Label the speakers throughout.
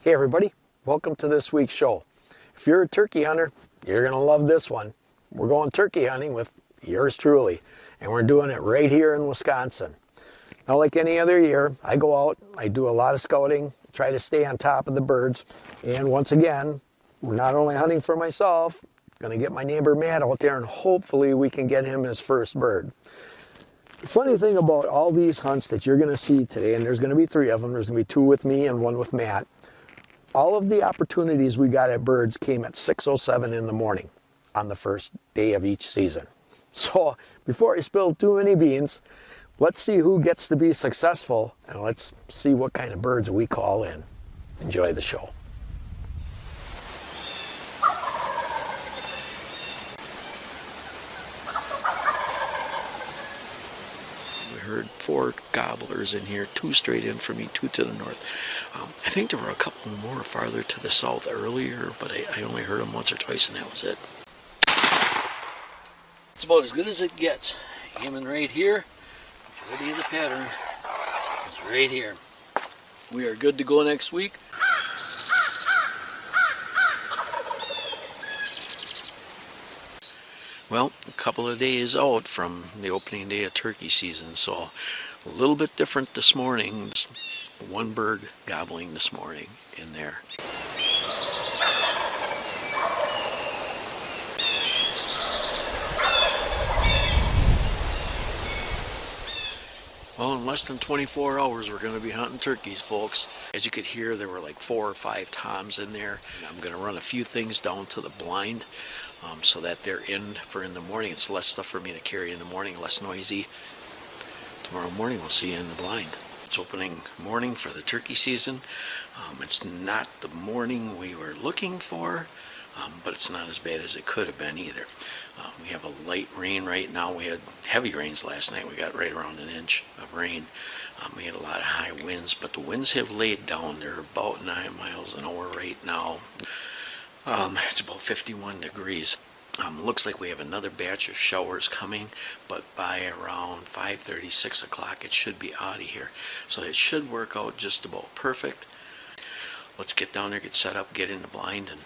Speaker 1: Hey everybody, welcome to this week's show. If you're a turkey hunter, you're going to love this one. We're going turkey hunting with yours truly, and we're doing it right here in Wisconsin. Now, like any other year, I go out, I do a lot of scouting, try to stay on top of the birds, and once again, we're not only hunting for myself, going to get my neighbor Matt out there, and hopefully we can get him his first bird. The funny thing about all these hunts that you're going to see today, and there's going to be 3 of them, there's going to be 2 with me and 1 with Matt, all of the opportunities we got at birds came at 6:07 in the morning on the first day of each season. So before I spill too many beans, let's see who gets to be successful, and let's see what kind of birds we call in. Enjoy the show.
Speaker 2: Heard 4 gobblers in here, 2 straight in for me, 2 to the north. I think there were a couple more farther to the south earlier, but I only heard them once or twice, and that was it. It's about as good as it gets. Aiming right here. Majority of the pattern is right here. We are good to go next week. Well, a couple of days out from the opening day of turkey season, so a little bit different this morning. Just 1 bird gobbling this morning in there. Well, in less than 24 hours, we're going to be hunting turkeys, folks. As you could hear, there were like 4 or 5 toms in there. I'm going to run a few things down to the blind so that they're in for in the morning. It's less stuff for me to carry in the morning, less noisy. Tomorrow morning, we'll see you in the blind. It's opening morning for the turkey season. It's not the morning we were looking for, but it's not as bad as it could have been either. We have a light rain right now. We had heavy rains last night. We got right around 1 inch of rain. We had a lot of high winds, but the winds have laid down. They're about 9 miles an hour right now. It's about 51 degrees. Looks like we have another batch of showers coming, but by around 5:30, 6 o'clock, it should be out of here. So it should work out just about perfect. Let's get down there, get set up, get in the blind, and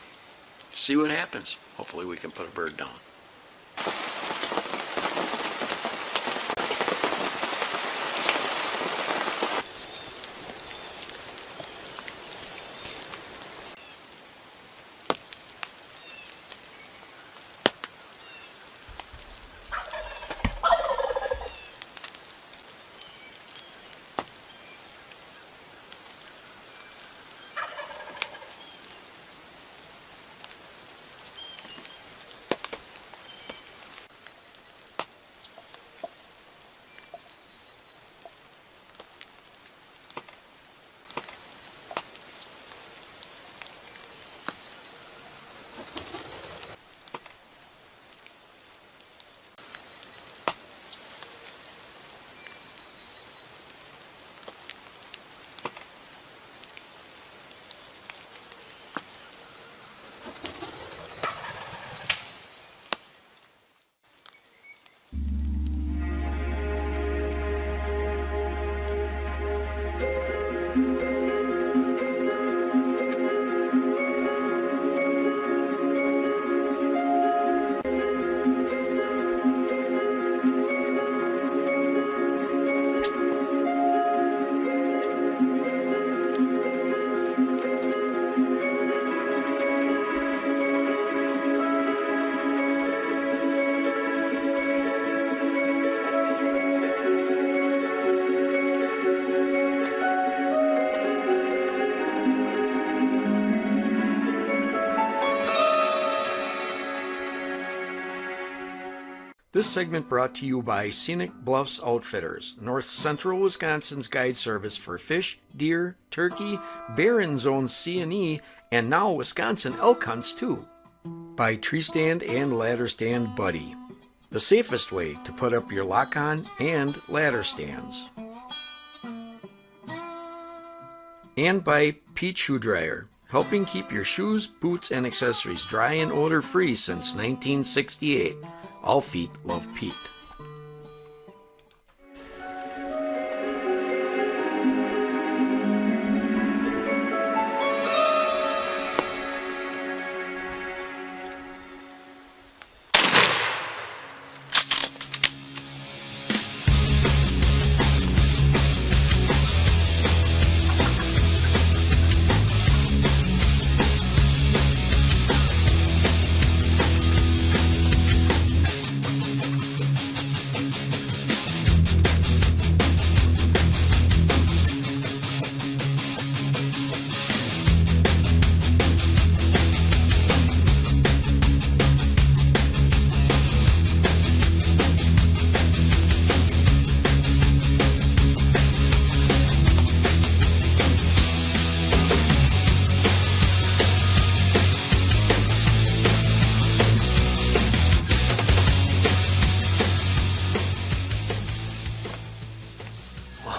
Speaker 2: see what happens. Hopefully we can put a bird down. This segment brought to you by Scenic Bluffs Outfitters, North Central Wisconsin's guide service for fish, deer, turkey, bear in zones C and E, and now Wisconsin elk hunts too. By Tree Stand and Ladder Stand Buddy, the safest way to put up your lock-on and ladder stands. And by Pete Shoe Dryer, helping keep your shoes, boots, and accessories dry and odor-free since 1968. All feet love Pete.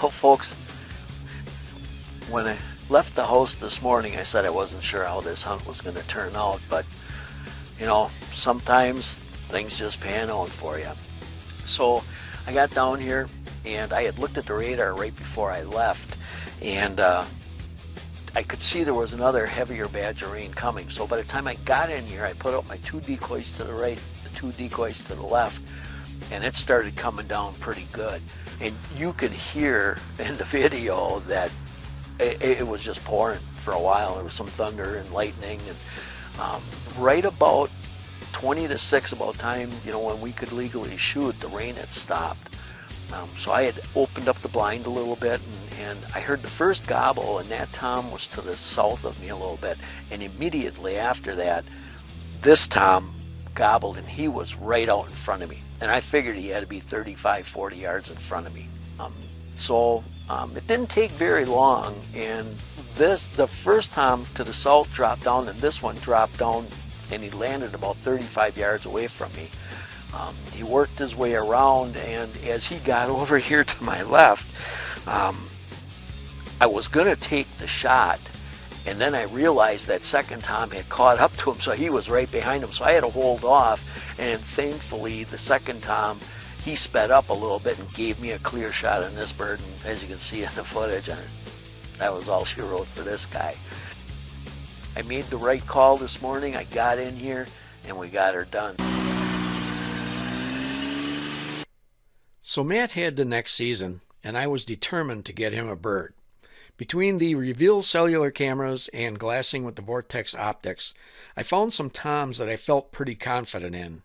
Speaker 2: Well, folks, when I left the house this morning, I said I wasn't sure how this hunt was going to turn out, but you know, sometimes things just pan out for you. So I got down here and I had looked at the radar right before I left, and I could see there was another heavier batch of rain coming. So by the time I got in here, I put out my 2 decoys to the right, the 2 decoys to the left, and it started coming down pretty good. And you could hear in the video that it was just pouring for a while. There was some thunder and lightning, and right about 20 to 6, about time, you know, when we could legally shoot, the rain had stopped. So I had opened up the blind a little bit, and I heard the first gobble, and that tom was to the south of me a little bit. And immediately after that, this tom gobbled, and he was right out in front of me. And I figured he had to be 35, 40 yards in front of me. It didn't take very long, and the first tom to the south dropped down, and this one dropped down, and he landed about 35 yards away from me. He worked his way around, and as he got over here to my left, I was going to take the shot, and then I realized that second tom had caught up to him, so he was right behind him, so I had to hold off, and thankfully the second tom, he sped up a little bit and gave me a clear shot on this bird, and as you can see in the footage, and that was all she wrote for this guy. I made the right call this morning. I got in here, and we got her done.
Speaker 1: So Matt had the next season, and I was determined to get him a bird. Between the Reveal cellular cameras and glassing with the Boot-Trac optics, I found some toms that I felt pretty confident in.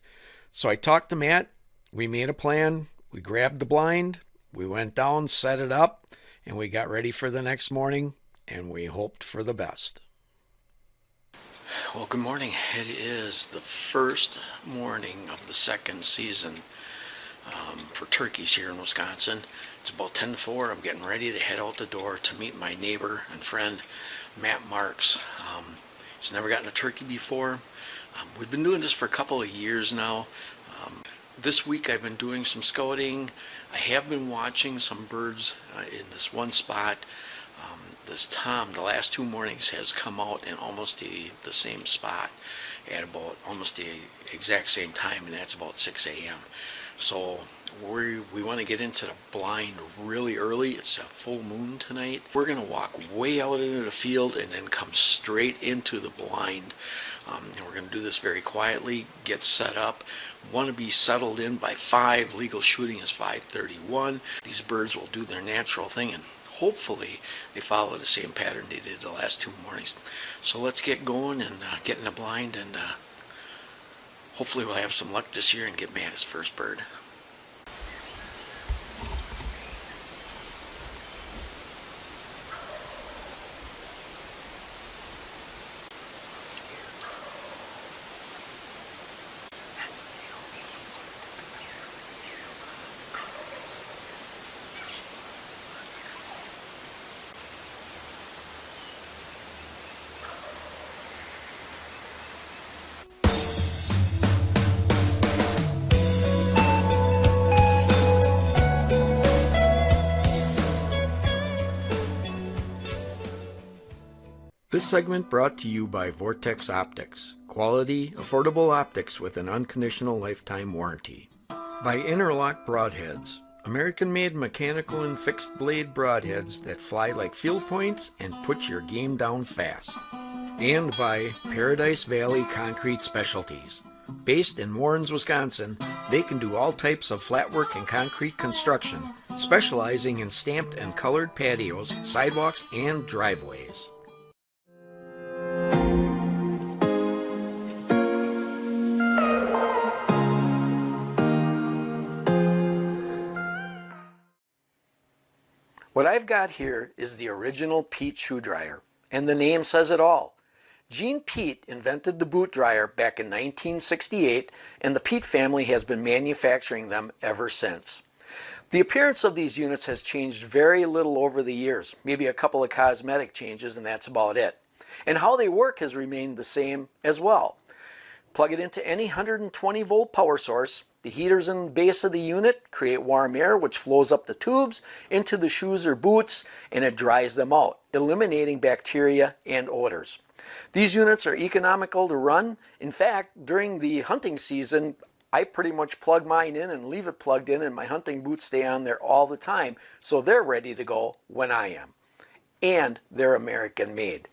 Speaker 1: So I talked to Matt, we made a plan, we grabbed the blind, we went down, set it up, and we got ready for the next morning, and we hoped for the best.
Speaker 2: Well, good morning. It is the first morning of the second season for turkeys here in Wisconsin. It's about 10 to 4. I'm getting ready to head out the door to meet my neighbor and friend, Matt Marks. He's never gotten a turkey before. We've been doing this for a couple of years now. This week I've been doing some scouting. I have been watching some birds in this one spot. This tom, the last 2 mornings, has come out in almost the same spot at about almost the exact same time, and that's about 6 a.m. So we want to get into the blind really early. It's a full moon tonight. We're going to walk way out into the field and then come straight into the blind. And we're going to do this very quietly, get set up. Want to be settled in by 5. Legal shooting is 5:31. These birds will do their natural thing, and hopefully they follow the same pattern they did the last 2 mornings. So let's get going and get in the blind, and hopefully we'll have some luck this year and get Matt his first bird.
Speaker 1: This segment brought to you by Boot-Trac Optics. Quality, affordable optics with an unconditional lifetime warranty. By Interlock Broadheads. American-made mechanical and fixed blade broadheads that fly like field points and put your game down fast. And by Paradise Valley Concrete Specialties. Based in Warrens, Wisconsin, they can do all types of flatwork and concrete construction, specializing in stamped and colored patios, sidewalks, and driveways. What I've got here is the original Pete shoe dryer, and the name says it all. Gene Pete invented the boot dryer back in 1968, and the Pete family has been manufacturing them ever since. The appearance of these units has changed very little over the years, maybe a couple of cosmetic changes, and that's about it. And how they work has remained the same as well. Plug it into any 120 volt power source. The heaters in the base of the unit create warm air which flows up the tubes into the shoes or boots, and it dries them out, eliminating bacteria and odors. These units are economical to run. In fact, during the hunting season, I pretty much plug mine in and leave it plugged in, and my hunting boots stay on there all the time, so they're ready to go when I am. And they're American made.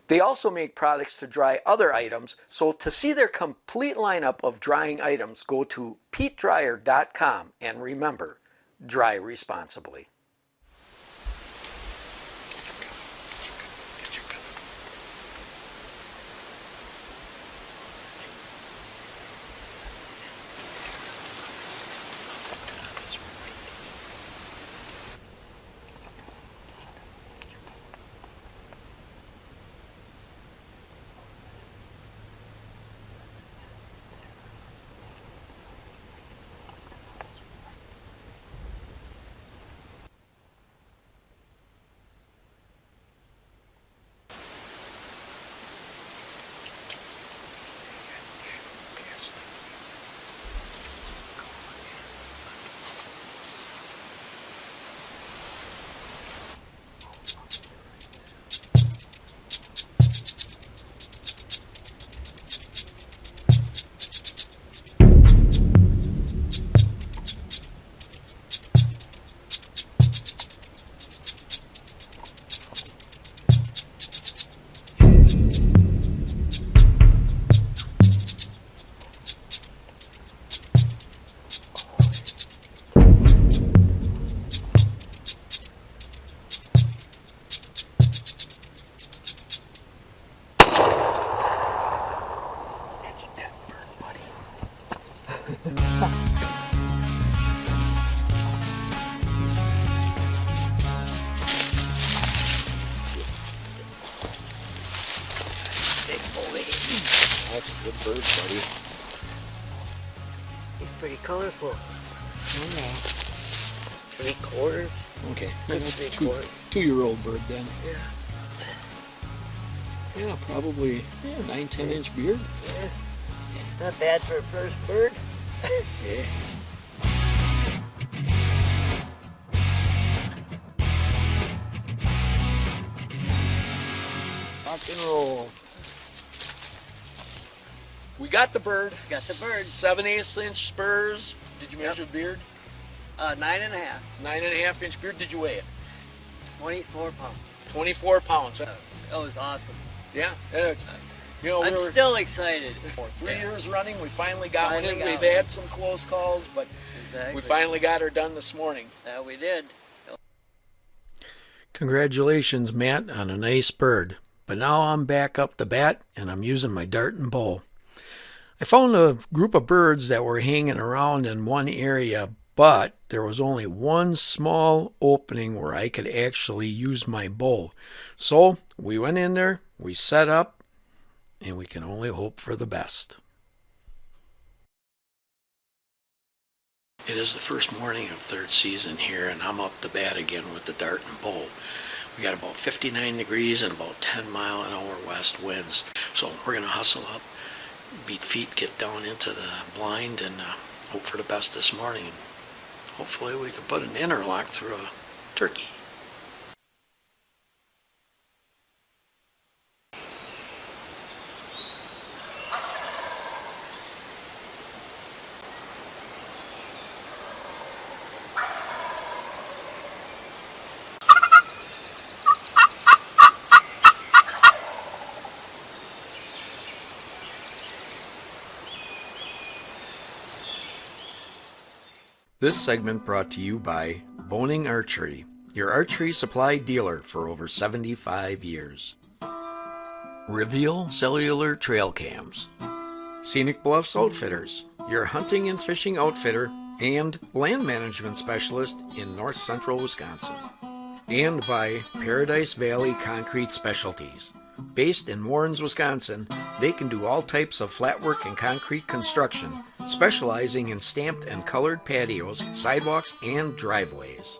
Speaker 1: They also make products to dry other items, so to see their complete lineup of drying items, go to PeteDryer.com, and remember, dry responsibly.
Speaker 2: That's a good bird, buddy.
Speaker 3: He's pretty colorful.
Speaker 2: Okay.
Speaker 3: 3/4.
Speaker 2: Okay.
Speaker 3: Maybe
Speaker 2: That's a
Speaker 3: 3/4.
Speaker 2: two-year-old bird then.
Speaker 3: Yeah.
Speaker 2: Yeah, probably 9-10 inch beard.
Speaker 3: Yeah. Not bad for a first bird.
Speaker 2: Yeah. Rock and roll. We got the bird.
Speaker 3: Got the bird.
Speaker 2: 7/8 inch spurs. Did you measure the beard?
Speaker 3: 9.5.
Speaker 2: 9.5 inch beard. Did you weigh it?
Speaker 3: 24 pounds.
Speaker 2: 24 pounds.
Speaker 3: That was awesome.
Speaker 2: Yeah. It's, you know,
Speaker 3: I'm still excited.
Speaker 2: 3 years running, we finally got one in.
Speaker 3: Finally
Speaker 2: We've
Speaker 3: got
Speaker 2: had some close calls, but
Speaker 3: Exactly.
Speaker 2: we finally got her done this morning.
Speaker 3: Yeah, we did.
Speaker 1: Congratulations, Matt, on a nice bird. But now I'm back up the bat, and I'm using my dart and bow. I found a group of birds that were hanging around in one area, but there was only one small opening where I could actually use my bow. So we went in there, we set up, and we can only hope for the best.
Speaker 2: It is the first morning of third season here, and I'm up the bat again with the dart and bow. We got about 59 degrees and about 10-mile-an-hour west winds. So we're going to hustle up, beat feet, get down into the blind, and hope for the best this morning. And hopefully we can put an interlock through a turkey.
Speaker 1: This segment brought to you by Boning Archery, your archery supply dealer for over 75 years. Reveal Cellular Trail Cams. Scenic Bluffs Outfitters, your hunting and fishing outfitter and land management specialist in north central Wisconsin. And by Paradise Valley Concrete Specialties. Based in Warrens, Wisconsin, they can do all types of flatwork and concrete construction, specializing in stamped and colored patios, sidewalks, and driveways.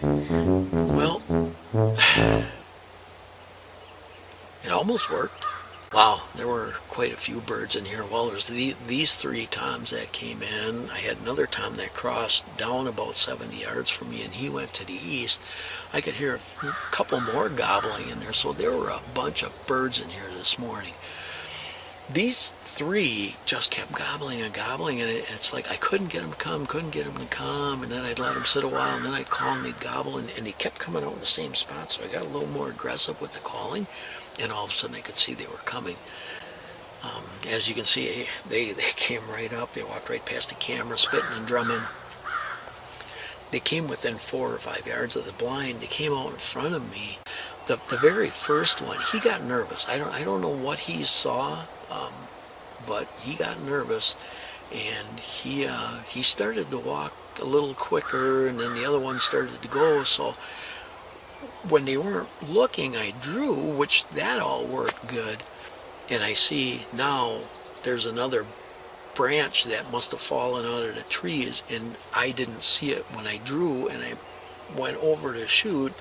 Speaker 2: Well, it almost worked. Wow, there were quite a few birds in here. Well, there's these 3 toms that came in. I had another tom that crossed down about 70 yards from me, and he went to the east. I could hear a couple more gobbling in there, so there were a bunch of birds in here this morning. These 3 just kept gobbling and gobbling, and it's like I couldn't get them to come, and then I'd let them sit a while, and then I'd call, and they'd gobble, and they kept coming out in the same spot, so I got a little more aggressive with the calling, and all of a sudden I could see they were coming. As you can see, they came right up. They walked right past the camera, spitting and drumming. They came within 4 or 5 yards of the blind. They came out in front of me. The very first one, he got nervous. I don't know what he saw, but he got nervous, and he started to walk a little quicker, and then the other one started to go. So when they weren't looking, I drew, which that all worked good. And I see now there's another branch that must have fallen out of the trees, and I didn't see it when I drew, and I went over to shoot,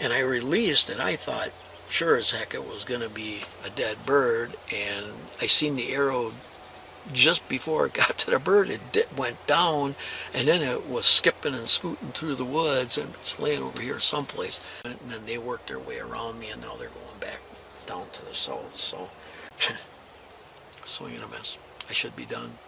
Speaker 2: and I released, and I thought sure as heck it was going to be a dead bird, and I seen the arrow just before it got to the bird. It went down, and then it was skipping and scooting through the woods, and it's laying over here someplace. And then they worked their way around me, and now they're going back down to the south. So swing and a miss. I should be done.